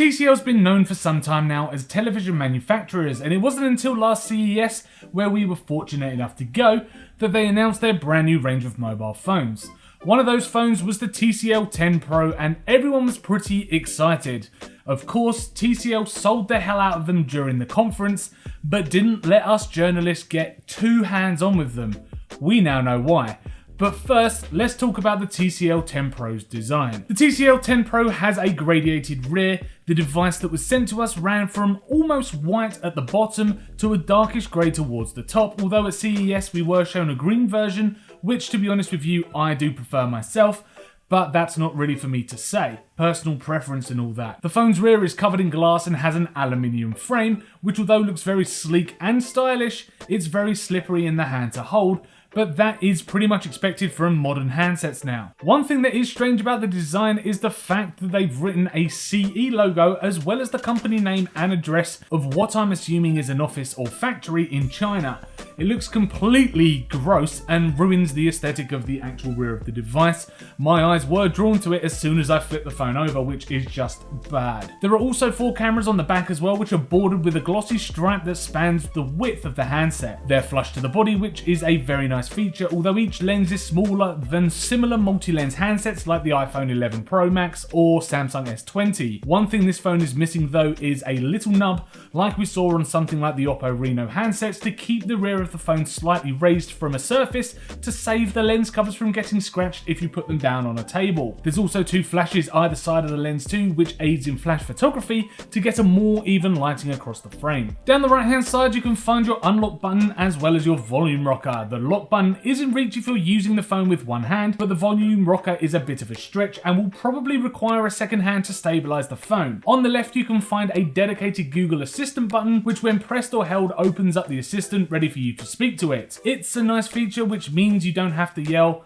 TCL's been known for some time now as television manufacturers, and it wasn't until last CES, where we were fortunate enough to go, that they announced their brand new range of mobile phones. One of those phones was the TCL 10 Pro, and everyone was pretty excited. Of course, TCL sold the hell out of them during the conference, but didn't let us journalists get too hands-on with them. We now know why. But first, let's talk about the TCL 10 Pro's design. The TCL 10 Pro has a gradiated rear. The device that was sent to us ran from almost white at the bottom to a darkish grey towards the top, although at CES we were shown a green version, which to be honest with you, I do prefer myself. But that's not really for me to say. Personal preference and all that. The phone's rear is covered in glass and has an aluminium frame, which although looks very sleek and stylish, it's very slippery in the hand to hold, but that is pretty much expected from modern handsets now. One thing that is strange about the design is the fact that they've written a CE logo as well as the company name and address of what I'm assuming is an office or factory in China. It looks completely gross and ruins the aesthetic of the actual rear of the device. My eyes were drawn to it as soon as I flipped the phone over, which is just bad. There are also 4 cameras on the back as well, which are bordered with a glossy stripe that spans the width of the handset. They're flush to the body, which is a very nice feature, although each lens is smaller than similar multi-lens handsets like the iPhone 11 Pro Max or Samsung S20. One thing this phone is missing though is a little nub, like we saw on something like the Oppo Reno handsets, to keep the rear of the phone slightly raised from a surface to save the lens covers from getting scratched if you put them down on a table. There's also 2 flashes either side of the lens too, which aids in flash photography to get a more even lighting across the frame. Down the right hand side you can find your unlock button as well as your volume rocker. The lock button is in reach if you're using the phone with one hand, but the volume rocker is a bit of a stretch and will probably require a second hand to stabilize the phone. On the left you can find a dedicated Google Assistant button, which when pressed or held opens up the assistant ready for you to speak to it. It's a nice feature which means you don't have to yell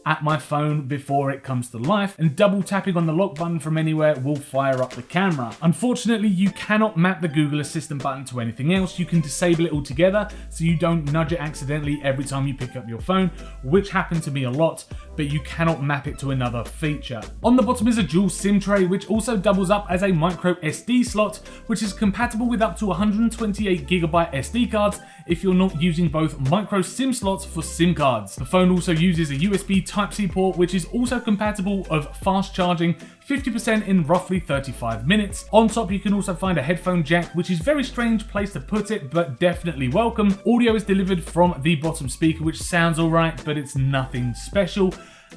at my phone before it comes to life, and double tapping on the lock button from anywhere will fire up the camera. Unfortunately, you cannot map the Google Assistant button to anything else. You can disable it altogether so you don't nudge it accidentally every time you pick up your phone, which happened to me a lot, but you cannot map it to another feature. On the bottom is a dual SIM tray, which also doubles up as a micro SD slot, which is compatible with up to 128GB SD cards if you're not using both micro SIM slots for SIM cards. The phone also uses a USB Type-C port, which is also compatible of fast charging 50% in roughly 35 minutes. On top you can also find a headphone jack, which is a very strange place to put it, but definitely welcome. Audio is delivered from the bottom speaker, which sounds alright, but it's nothing special.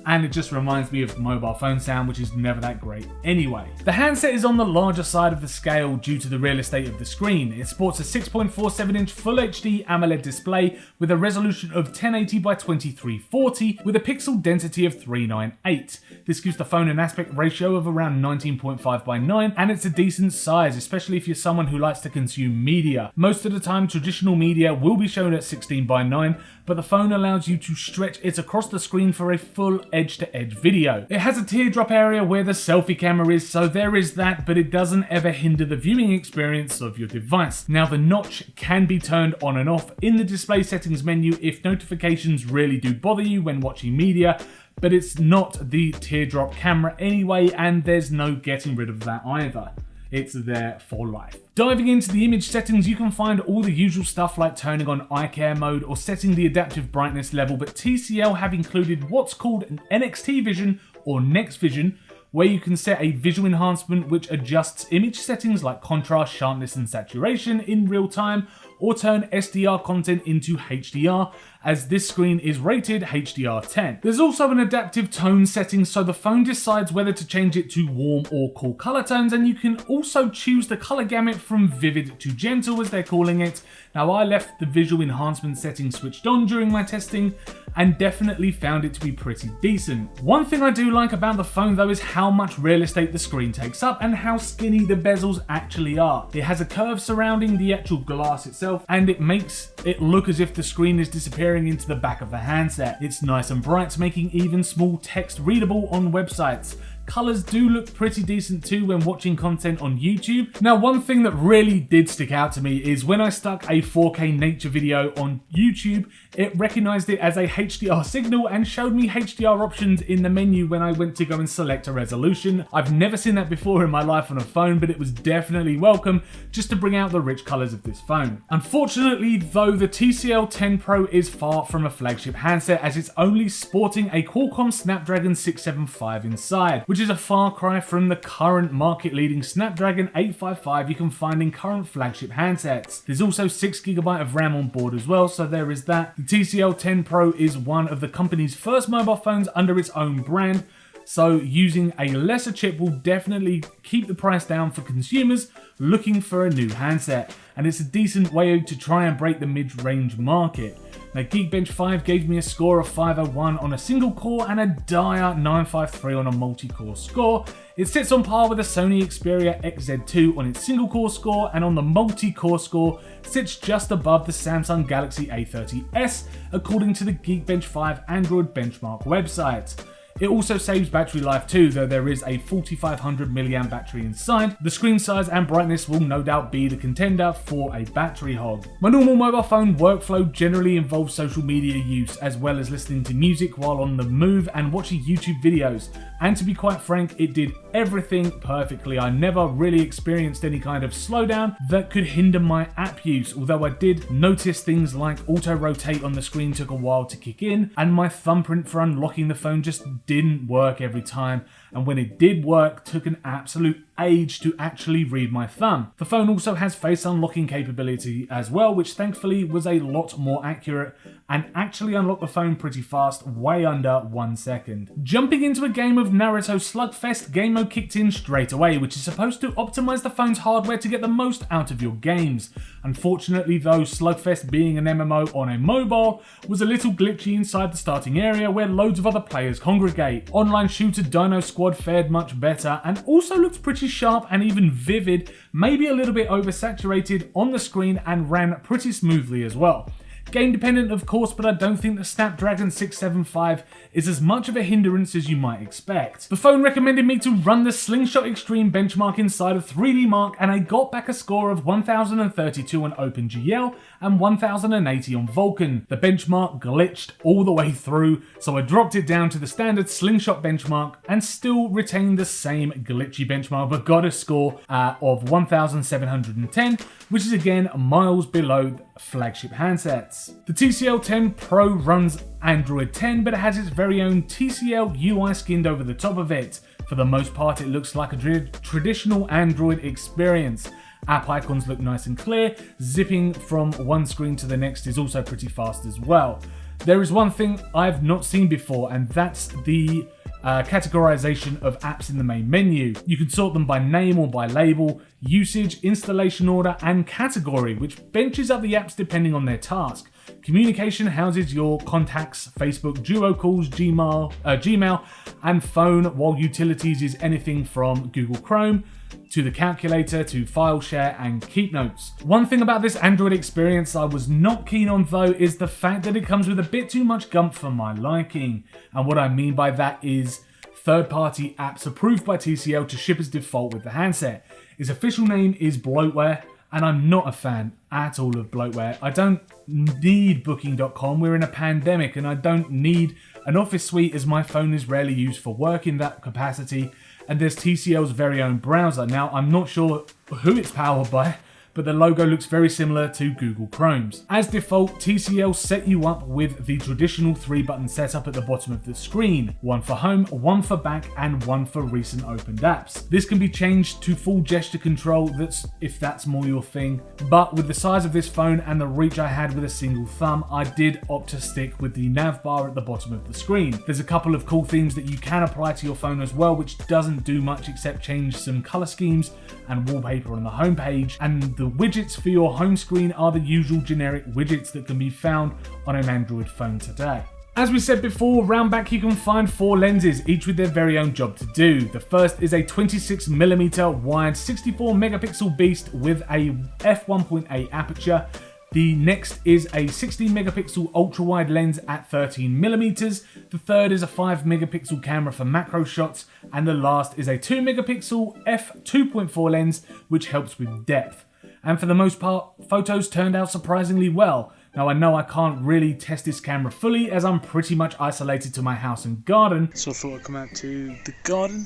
And it just reminds me of mobile phone sound, which is never that great anyway. The handset is on the larger side of the scale due to the real estate of the screen. It sports a 6.47-inch Full HD AMOLED display with a resolution of 1080 by 2340 with a pixel density of 398. This gives the phone an aspect ratio of around 19.5 by 9, and it's a decent size, especially if you're someone who likes to consume media. Most of the time traditional media will be shown at 16 by 9, but the phone allows you to stretch it across the screen for a full edge-to-edge video. It has a teardrop area where the selfie camera is, so there is that, but it doesn't ever hinder the viewing experience of your device. Now the notch can be turned on and off in the display settings menu if notifications really do bother you when watching media, but it's not the teardrop camera anyway, and there's no getting rid of that either. It's there for life. Diving into the image settings, you can find all the usual stuff like turning on eye care mode or setting the adaptive brightness level, but TCL have included what's called an NXT Vision or Next Vision, where you can set a visual enhancement which adjusts image settings like contrast, sharpness and saturation in real time, or turn SDR content into HDR, as this screen is rated HDR10. There's also an adaptive tone setting, so the phone decides whether to change it to warm or cool color tones, and you can also choose the color gamut from vivid to gentle, as they're calling it. Now I left the visual enhancement setting switched on during my testing and definitely found it to be pretty decent. One thing I do like about the phone though is how much real estate the screen takes up and how skinny the bezels actually are. It has a curve surrounding the actual glass itself, and it makes it look as if the screen is disappearing into the back of the handset. It's nice and bright, making even small text readable on websites. Colours do look pretty decent too when watching content on YouTube. Now, one thing that really did stick out to me is when I stuck a 4K nature video on YouTube, it recognised it as a HDR signal and showed me HDR options in the menu when I went to go and select a resolution. I've never seen that before in my life on a phone, but it was definitely welcome just to bring out the rich colours of this phone. Unfortunately though, the TCL 10 Pro is far from a flagship handset, as it's only sporting a Qualcomm Snapdragon 675 inside, which is a far cry from the current market-leading Snapdragon 855 you can find in current flagship handsets. There's also 6GB of RAM on board as well, so there is that. The TCL 10 Pro is one of the company's first mobile phones under its own brand, so using a lesser chip will definitely keep the price down for consumers looking for a new handset, and it's a decent way to try and break the mid-range market. Now, Geekbench 5 gave me a score of 501 on a single core and a dire 953 on a multi-core score. It sits on par with the Sony Xperia XZ2 on its single core score, and on the multi-core score sits just above the Samsung Galaxy A30s, according to the Geekbench 5 Android benchmark website. It also saves battery life too, though there is a 4500 mAh battery inside. The screen size and brightness will no doubt be the contender for a battery hog. My normal mobile phone workflow generally involves social media use, as well as listening to music while on the move and watching YouTube videos. And to be quite frank, it did everything perfectly. I never really experienced any kind of slowdown that could hinder my app use, although I did notice things like auto rotate on the screen took a while to kick in, and my thumbprint for unlocking the phone just didn't work every time, and when it did work, took an absolute age to actually read my thumb. The phone also has face unlocking capability as well, which thankfully was a lot more accurate and actually unlocked the phone pretty fast, way under 1 second. Jumping into a game of Naruto Slugfest, game mode kicked in straight away, which is supposed to optimize the phone's hardware to get the most out of your games. Unfortunately though, Slugfest being an MMO on a mobile was a little glitchy inside the starting area where loads of other players congregate. Online shooter Dino Squad fared much better and also looked pretty sharp and even vivid, maybe a little bit oversaturated on the screen, and ran pretty smoothly as well. Game dependent of course, but I don't think the Snapdragon 675 is as much of a hindrance as you might expect. The phone recommended me to run the Slingshot Extreme benchmark inside of 3D Mark, and I got back a score of 1032 on OpenGL and 1080 on Vulkan. The benchmark glitched all the way through, so I dropped it down to the standard Slingshot benchmark and still retained the same glitchy benchmark, but got a score of 1710, which is again miles below flagship handsets. The TCL 10 Pro runs Android 10, but it has its very own TCL UI skinned over the top of it. For the most part, it looks like a traditional Android experience. App icons look nice and clear. Zipping from one screen to the next is also pretty fast as well. There is one thing I've not seen before, and that's the categorization of apps in the main menu. You can sort them by name or by label, usage, installation order, and category, which benches up the apps depending on their task. Communication houses your contacts, Facebook, Duo calls, Gmail, and phone, while utilities is anything from Google Chrome to the calculator to file share and keep notes. One thing about this Android experience I was not keen on though is the fact that it comes with a bit too much gump for my liking. And what I mean by that is third-party apps approved by TCL to ship as default with the handset. Its official name is bloatware, and I'm not a fan at all of bloatware. I don't need Booking.com, we're in a pandemic, and I don't need an office suite as my phone is rarely used for work in that capacity, and there's TCL's very own browser. Now, I'm not sure who it's powered by, but the logo looks very similar to Google Chrome's. As default, TCL set you up with the traditional 3-button setup at the bottom of the screen. One for home, one for back, and one for recent opened apps. This can be changed to full gesture control if that's more your thing, but with the size of this phone and the reach I had with a single thumb, I did opt to stick with the nav bar at the bottom of the screen. There's a couple of cool themes that you can apply to your phone as well, which doesn't do much except change some color schemes and wallpaper on the home page, and the widgets for your home screen are the usual generic widgets that can be found on an Android phone today. As we said before, round back you can find 4 lenses, each with their very own job to do. The first is a 26mm wide 64 megapixel beast with a f1.8 aperture. The next is a 16 megapixel ultra wide lens at 13mm. The third is a 5 megapixel camera for macro shots, and the last is a 2 megapixel f2.4 lens, which helps with depth. And for the most part, photos turned out surprisingly well. Now I know I can't really test this camera fully as I'm pretty much isolated to my house and garden. So I thought I'd come out to the garden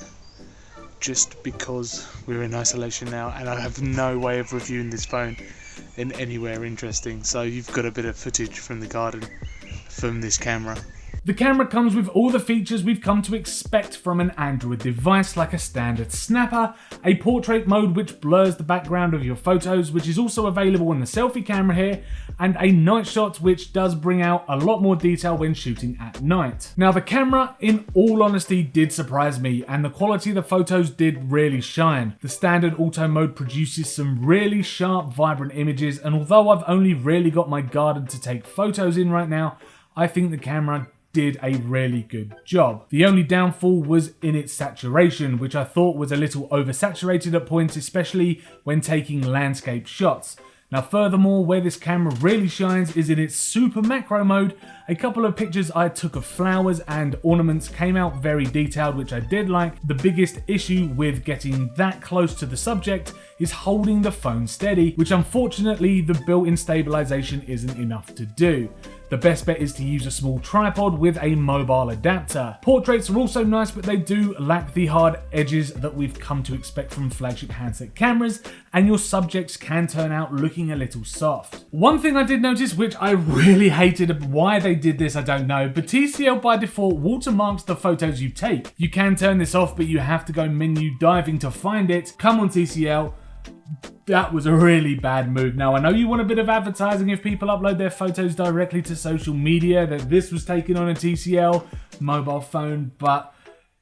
just because we're in isolation now and I have no way of reviewing this phone in anywhere interesting. So you've got a bit of footage from the garden from this camera. The camera comes with all the features we've come to expect from an Android device, like a standard snapper, a portrait mode which blurs the background of your photos, which is also available in the selfie camera here, and a night shot which does bring out a lot more detail when shooting at night. Now the camera, in all honesty, did surprise me, and the quality of the photos did really shine. The standard auto mode produces some really sharp, vibrant images, and although I've only really got my garden to take photos in right now, I think the camera did a really good job. The only downfall was in its saturation, which I thought was a little oversaturated at points, especially when taking landscape shots. Now furthermore, where this camera really shines is in its super macro mode. A couple of pictures I took of flowers and ornaments came out very detailed, which I did like. The biggest issue with getting that close to the subject is holding the phone steady, which unfortunately the built-in stabilization isn't enough to do. The best bet is to use a small tripod with a mobile adapter. Portraits are also nice, but they do lack the hard edges that we've come to expect from flagship handset cameras, and your subjects can turn out looking a little soft. One thing I did notice, which I really hated, why they did this I don't know, but TCL by default watermarks the photos you take. You can turn this off, but you have to go menu diving to find it. Come on TCL. That was a really bad move. Now, I know you want a bit of advertising if people upload their photos directly to social media, that this was taken on a TCL mobile phone, but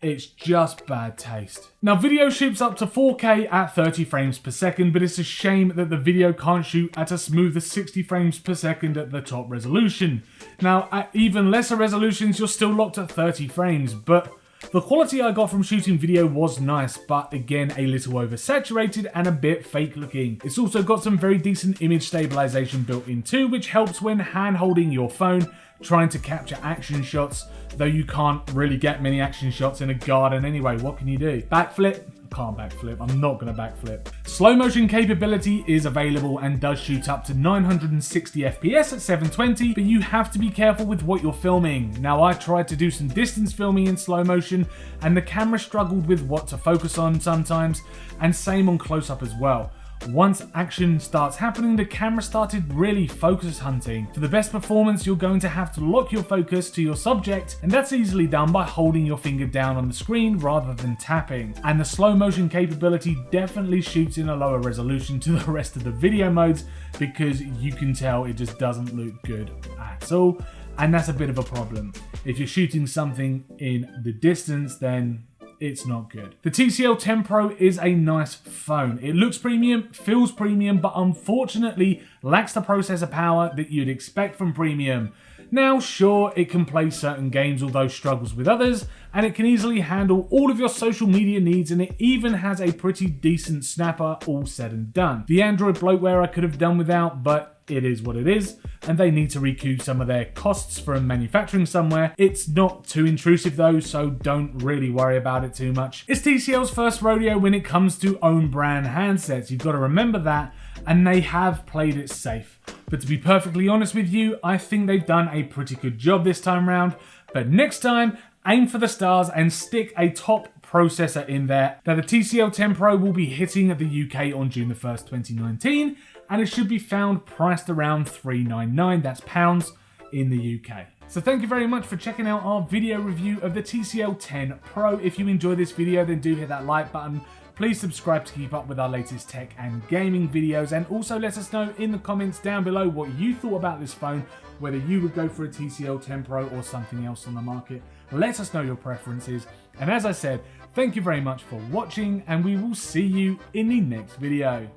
it's just bad taste. Now, video shoots up to 4K at 30 frames per second, but it's a shame that the video can't shoot at a smoother 60 frames per second at the top resolution. Now, at even lesser resolutions, you're still locked at 30 frames, but the quality I got from shooting video was nice, but again a little oversaturated and a bit fake looking. It's also got some very decent image stabilization built in too, which helps when hand holding your phone trying to capture action shots, though you can't really get many action shots in a garden anyway. What can you do? Backflip? I can't backflip. I'm not going to backflip. Slow motion capability is available and does shoot up to 960 FPS at 720, but you have to be careful with what you're filming. Now, I tried to do some distance filming in slow motion and the camera struggled with what to focus on sometimes, and same on close up as well. Once action starts happening, the camera started really focus hunting. For the best performance, you're going to have to lock your focus to your subject, and that's easily done by holding your finger down on the screen rather than tapping. And the slow motion capability definitely shoots in a lower resolution to the rest of the video modes, because you can tell it just doesn't look good at all, and that's a bit of a problem. If you're shooting something in the distance, then it's not good. The TCL 10 Pro is a nice phone. It looks premium, feels premium, but unfortunately lacks the processor power that you'd expect from premium. Now, sure, it can play certain games, although struggles with others, and it can easily handle all of your social media needs, and it even has a pretty decent snapper, all said and done. The Android bloatware I could have done without, but it is what it is, and they need to recoup some of their costs from manufacturing somewhere. It's not too intrusive though, so don't really worry about it too much. It's TCL's first rodeo when it comes to own brand handsets. You've got to remember that, and they have played it safe. But to be perfectly honest with you, I think they've done a pretty good job this time round. But next time, aim for the stars and stick a top processor in there. Now, the TCL 10 Pro will be hitting the UK on June the 1st, 2019, and it should be found priced around $399, that's pounds, in the UK. So thank you very much for checking out our video review of the TCL 10 Pro. If you enjoyed this video, then do hit that like button. Please subscribe to keep up with our latest tech and gaming videos, and also let us know in the comments down below what you thought about this phone, whether you would go for a TCL 10 Pro or something else on the market. Let us know your preferences, and as I said, thank you very much for watching, and we will see you in the next video.